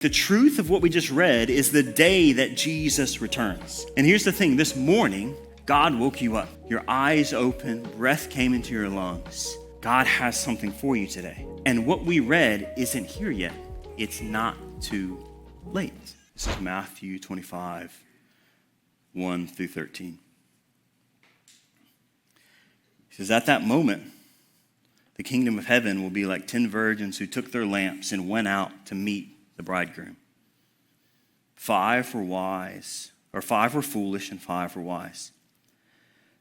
The truth of what we just read is the day that Jesus returns. And here's the thing, this morning, God woke you up. Your eyes open, breath came into your lungs. God has something for you today. And what we read isn't here yet. It's not too late. This is Matthew 25, 1 through 13. He says, at that moment, the kingdom of heaven will be like 10 virgins who took their lamps and went out to meet the bridegroom. 5 were wise, or 5 were foolish and 5 were wise.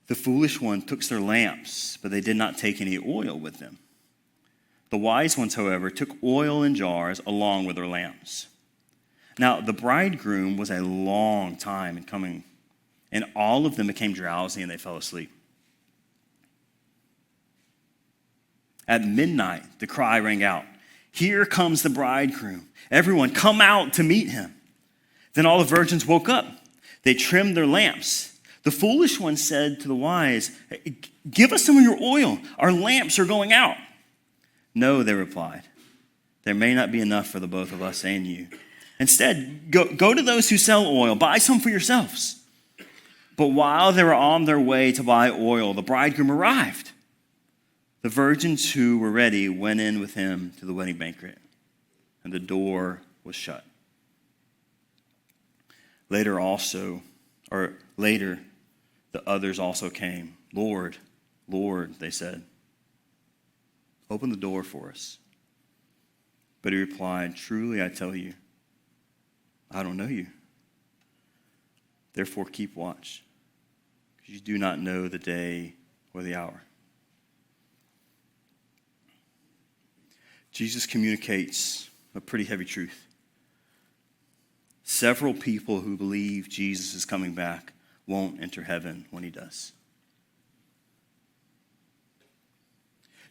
The foolish one took their lamps, but they did not take any oil with them. The wise ones, however, took oil in jars along with their lamps. Now, the bridegroom was a long time in coming, and all of them became drowsy and they fell asleep. At midnight, the cry rang out, "Here comes the bridegroom. Everyone, come out to meet him." Then all the virgins woke up. They trimmed their lamps. The foolish one said to the wise, "Give us some of your oil. Our lamps are going out." "No," they replied. "There may not be enough for the both of us and you. Instead, go to those who sell oil. Buy some for yourselves." But while they were on their way to buy oil, the bridegroom arrived. The virgins who were ready went in with him to the wedding banquet, and the door was shut. Later, the others also came. "Lord, Lord," they said, "open the door for us." But he replied, "Truly I tell you, I don't know you. Therefore keep watch, because you do not know the day or the hour." Jesus communicates a pretty heavy truth. Several people who believe Jesus is coming back won't enter heaven when he does.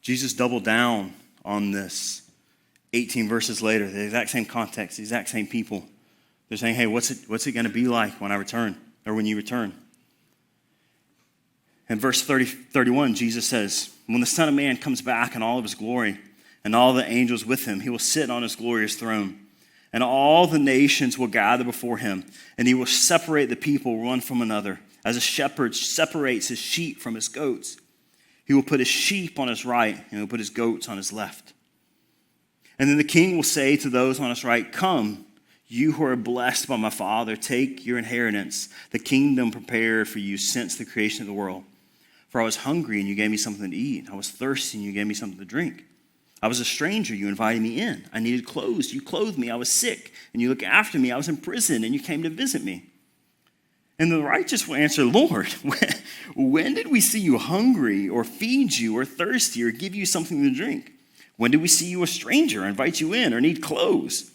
Jesus doubled down on this 18 verses later, the exact same context, the exact same people. They're saying, hey, what's it going to be like when I return, or when you return? In verse 31, Jesus says, when the Son of Man comes back in all of his glory, and all the angels with him, he will sit on his glorious throne. And all the nations will gather before him, and he will separate the people one from another, as a shepherd separates his sheep from his goats. He will put his sheep on his right, and he will put his goats on his left. And then the king will say to those on his right, "Come, you who are blessed by my Father, take your inheritance, the kingdom prepared for you since the creation of the world. For I was hungry, and you gave me something to eat. I was thirsty, and you gave me something to drink. I was a stranger, you invited me in. I needed clothes, you clothed me. I was sick, and you looked after me. I was in prison, and you came to visit me." And the righteous will answer, "Lord, when did we see you hungry, or feed you, or thirsty, or give you something to drink? When did we see you a stranger, or invite you in, or need clothes?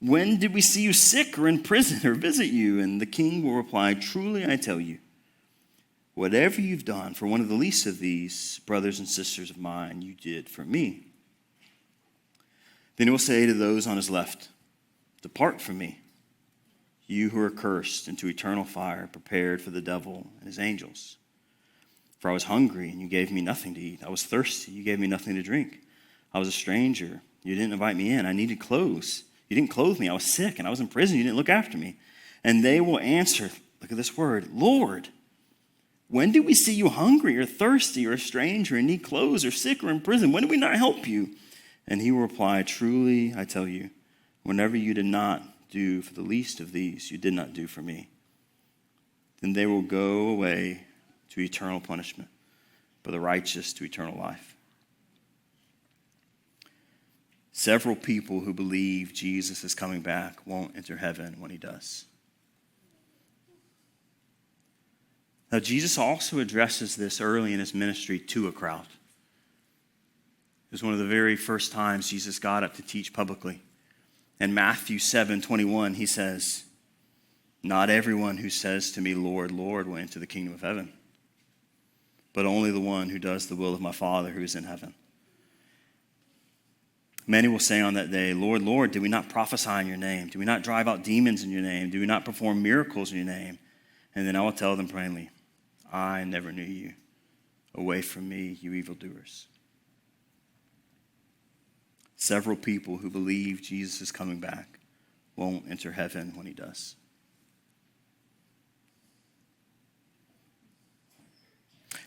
When did we see you sick, or in prison, or visit you?" And the king will reply, "Truly I tell you, whatever you've done for one of the least of these brothers and sisters of mine, you did for me." Then he will say to those on his left, "Depart from me, you who are cursed, into eternal fire prepared for the devil and his angels. For I was hungry, and you gave me nothing to eat. I was thirsty, you gave me nothing to drink. I was a stranger, you didn't invite me in. I needed clothes, you didn't clothe me. I was sick, and I was in prison, you didn't look after me." And they will answer, look at this word, "Lord, when did we see you hungry, or thirsty, or a stranger, and need clothes, or sick, or in prison? When did we not help you?" And he will reply, "Truly I tell you, whenever you did not do for the least of these, you did not do for me." Then they will go away to eternal punishment, but the righteous to eternal life. Several people who believe Jesus is coming back won't enter heaven when he does. Now, Jesus also addresses this early in his ministry to a crowd. It was one of the very first times Jesus got up to teach publicly. In Matthew 7:21, he says, "Not everyone who says to me, 'Lord, Lord,' will enter the kingdom of heaven, but only the one who does the will of my Father who is in heaven. Many will say on that day, 'Lord, Lord, did we not prophesy in your name? Did we not drive out demons in your name? Did we not perform miracles in your name?' And then I will tell them plainly, 'I never knew you. Away from me, you evildoers.'" Several people who believe Jesus is coming back won't enter heaven when he does.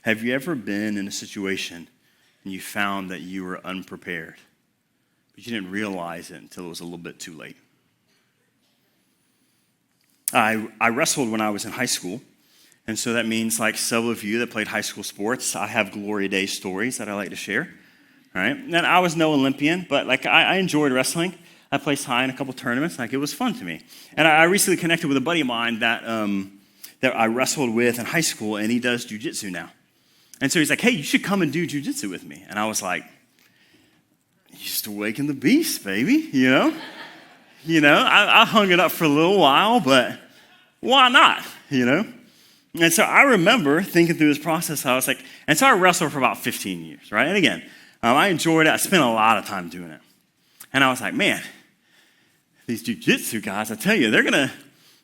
Have you ever been in a situation and you found that you were unprepared, but you didn't realize it until it was a little bit too late? I wrestled when I was in high school, and so that means, like several of you that played high school sports, I have glory days stories that I like to share. All right, and I was no Olympian, but like I enjoyed wrestling. I placed high in a couple tournaments. Like, it was fun to me. And I recently connected with a buddy of mine that I wrestled with in high school, and he does jiu-jitsu now. And so he's like, hey, you should come and do jiu-jitsu with me. And I was like, just awaken the beast, baby, you know? I hung it up for a little while, but why not, And so I remember thinking through this process, I was like, and so I wrestled for about 15 years, right? And again, I enjoyed it. I spent a lot of time doing it. And I was like, man, these jiu-jitsu guys, I tell you, they're going to,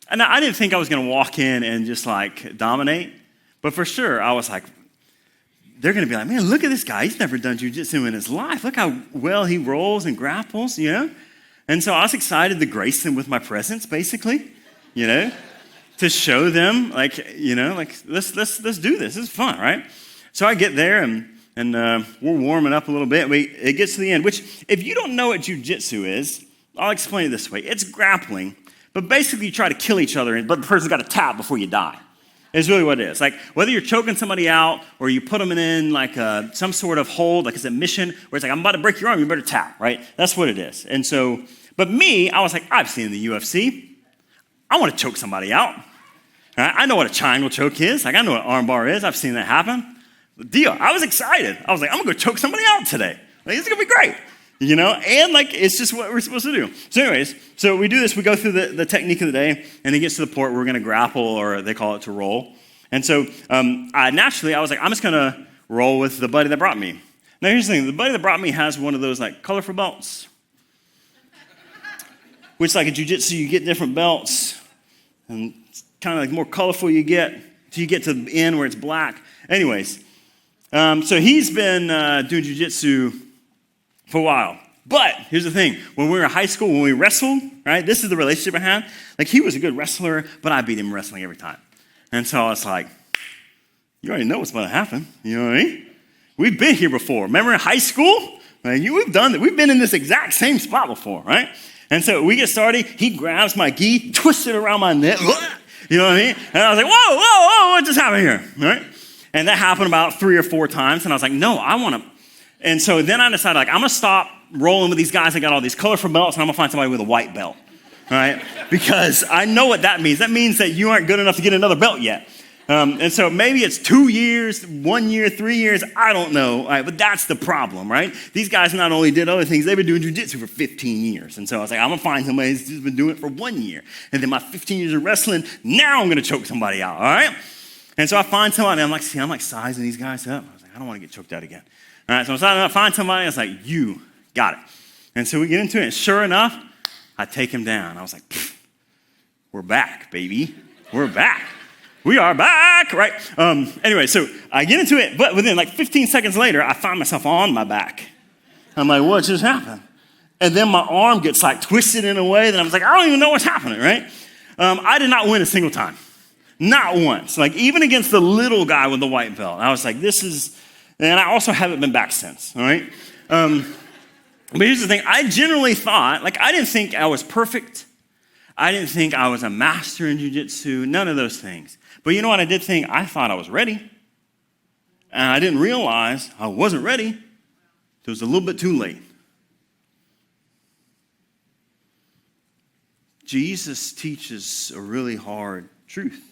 and I didn't think I was going to walk in and just like dominate, but for sure, I was like, they're going to be like, man, look at this guy. He's never done jiu-jitsu in his life. Look how well he rolls and grapples, And so I was excited to grace them with my presence, basically, to show them, like, let's do this. This is fun, right? So I get there, and we're warming up a little bit. It gets to the end, which, if you don't know what jiu-jitsu is, I'll explain it this way. It's grappling, but basically you try to kill each other, but the person's got to tap before you die. Is really what it is. Like, whether you're choking somebody out or you put them in like some sort of hold, like a submission, where it's like, I'm about to break your arm, you better tap, right? That's what it is. And so, but me, I was like, I've seen the UFC. I want to choke somebody out. Right? I know what a triangle choke is. Like, I know what arm bar is. I've seen that happen. The deal. I was excited. I was like, I'm going to go choke somebody out today. Like, it's going to be great. And like, it's just what we're supposed to do. So anyways, so we do this, we go through the technique of the day, and it gets to the point where we're going to grapple, or they call it to roll. And so I was like, I'm just going to roll with the buddy that brought me. Now here's the thing, the buddy that brought me has one of those like colorful belts, which like a jiu-jitsu, you get different belts, and it's kind of like more colorful you get, till you get to the end where it's black. Anyways, so he's been doing jiu-jitsu for a while. But here's the thing. When we were in high school, when we wrestled, right, this is the relationship I had. Like, he was a good wrestler, but I beat him wrestling every time. And so I was like, you already know what's going to happen. You know what I mean? We've been here before. Remember in high school? Like, we've done that. We've been in this exact same spot before, right? And so we get started. He grabs my gi, twists it around my neck. You know what I mean? And I was like, whoa, what just happened here? Right? And that happened about 3 or 4 times. And I was like, no, I want to. And so then I decided, like, I'm going to stop rolling with these guys that got all these colorful belts, and I'm going to find somebody with a white belt, all right? Because I know what that means. That means that you aren't good enough to get another belt yet. And so maybe it's 2 years, 1 year, 3 years, I don't know, all right? But that's the problem, right? These guys not only did other things, they've been doing jiu-jitsu for 15 years. And so I was like, I'm going to find somebody who's just been doing it for 1 year. And then my 15 years of wrestling, now I'm going to choke somebody out, all right? And so I find somebody, I'm like sizing these guys up. I was like, I don't want to get choked out again. All right, so I find somebody, I was like, you got it. And so we get into it, and sure enough, I take him down. I was like, we're back, baby. We're back. We are back, right? Anyway, so I get into it, but within like 15 seconds later, I find myself on my back. I'm like, what just happened? And then my arm gets like twisted in a way that I was like, I don't even know what's happening, right? I did not win a single time. Not once. Like, even against the little guy with the white belt. I was like, and I also haven't been back since, all right? But here's the thing. I generally thought, like, I didn't think I was perfect. I didn't think I was a master in jiu-jitsu, none of those things. But you know what I did think? I thought I was ready. And I didn't realize I wasn't ready. It was a little bit too late. Jesus teaches a really hard truth.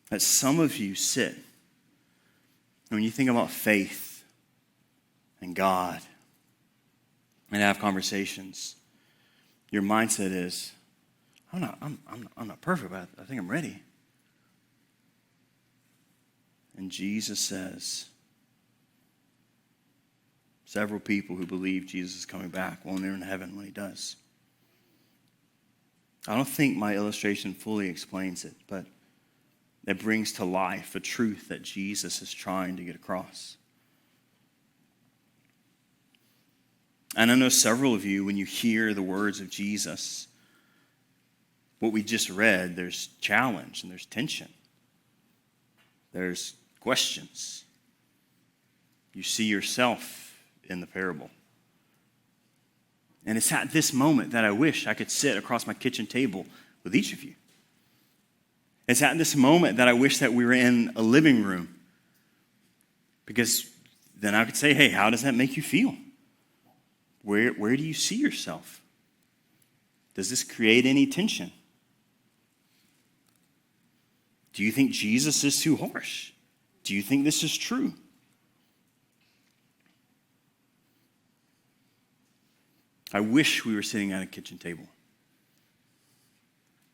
That some of you sit, and when you think about faith and God and have conversations, your mindset is, I'm not perfect, but I think I'm ready. And Jesus says, several people who believe Jesus is coming back won't enter in heaven when he does. I don't think my illustration fully explains it, but it brings to life a truth that Jesus is trying to get across. And I know several of you, when you hear the words of Jesus, what we just read, there's challenge and there's tension. There's questions. You see yourself in the parable. And it's at this moment that I wish I could sit across my kitchen table with each of you. It's at this moment that I wish that we were in a living room, because then I could say, hey, how does that make you feel? Where do you see yourself? Does this create any tension? Do you think Jesus is too harsh? Do you think this is true? I wish we were sitting at a kitchen table,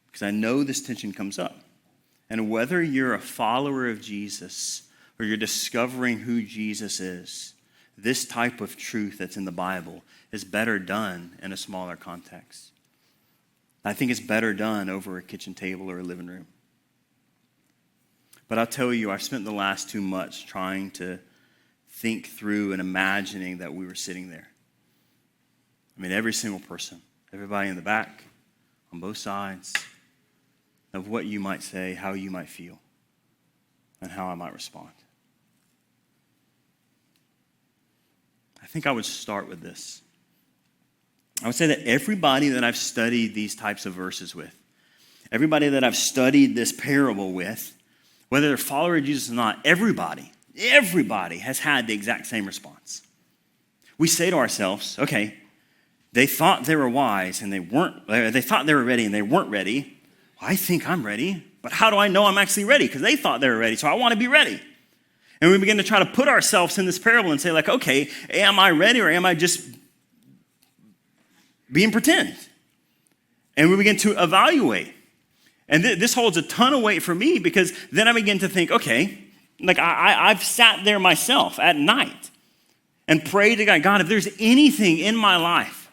because I know this tension comes up. And whether you're a follower of Jesus or you're discovering who Jesus is, this type of truth that's in the Bible is better done in a smaller context. I think it's better done over a kitchen table or a living room. But I'll tell you, I've spent the last 2 months trying to think through and imagining that we were sitting there. I mean, every single person, everybody in the back, on both sides, of what you might say, how you might feel, and how I might respond. I think I would start with this. I would say that everybody that I've studied these types of verses with, everybody that I've studied this parable with, whether they're a follower of Jesus or not, everybody has had the exact same response. We say to ourselves, okay, they thought they were wise and they weren't, they thought they were ready and they weren't ready. Well, I think I'm ready, but how do I know I'm actually ready? Because they thought they were ready, so I want to be ready. And we begin to try to put ourselves in this parable and say, like, okay, am I ready or am I just being pretend? And we begin to evaluate. And this holds a ton of weight for me, because then I begin to think, okay, like I've sat there myself at night and prayed to God, if there's anything in my life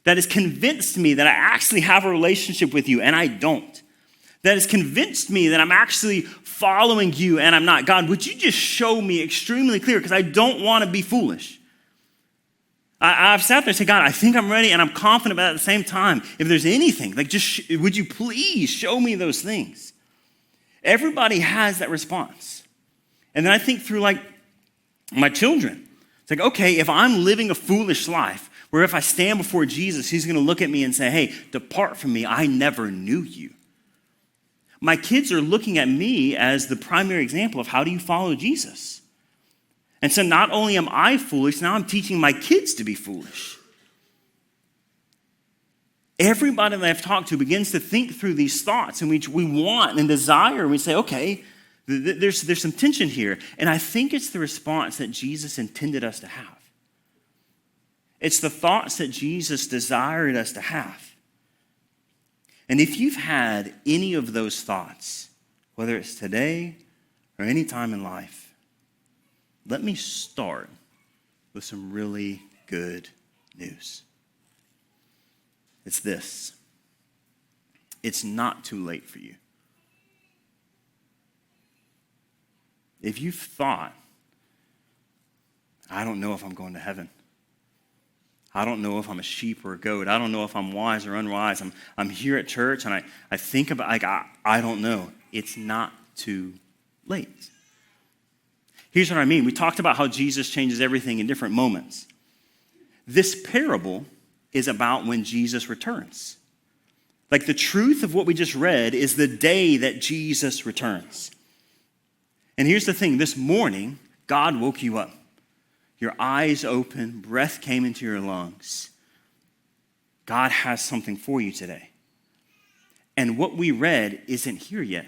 that has convinced me that I actually have a relationship with you and I don't, that has convinced me that I'm actually following you and I'm not, God, would you just show me extremely clear, because I don't want to be foolish. I've sat there and said, God, I think I'm ready and I'm confident, but at the same time, if there's anything, like just would you please show me those things? Everybody has that response. And then I think through like my children. It's like, okay, if I'm living a foolish life, where if I stand before Jesus, he's going to look at me and say, hey, depart from me, I never knew you. My kids are looking at me as the primary example of how do you follow Jesus. And so not only am I foolish, now I'm teaching my kids to be foolish. Everybody that I've talked to begins to think through these thoughts, and we want and desire, and we say, okay, there's some tension here. And I think it's the response that Jesus intended us to have. It's the thoughts that Jesus desired us to have. And if you've had any of those thoughts, whether it's today or any time in life, let me start with some really good news. It's this. It's not too late for you. If you've thought, I don't know if I'm going to heaven. I don't know if I'm a sheep or a goat. I don't know if I'm wise or unwise. I'm here at church and I think about, like, I don't know. It's not too late. Here's what I mean. We talked about how Jesus changes everything in different moments. This parable is about when Jesus returns. Like, the truth of what we just read is the day that Jesus returns. And here's the thing. This morning, God woke you up. Your eyes open, breath came into your lungs. God has something for you today. And what we read isn't here yet.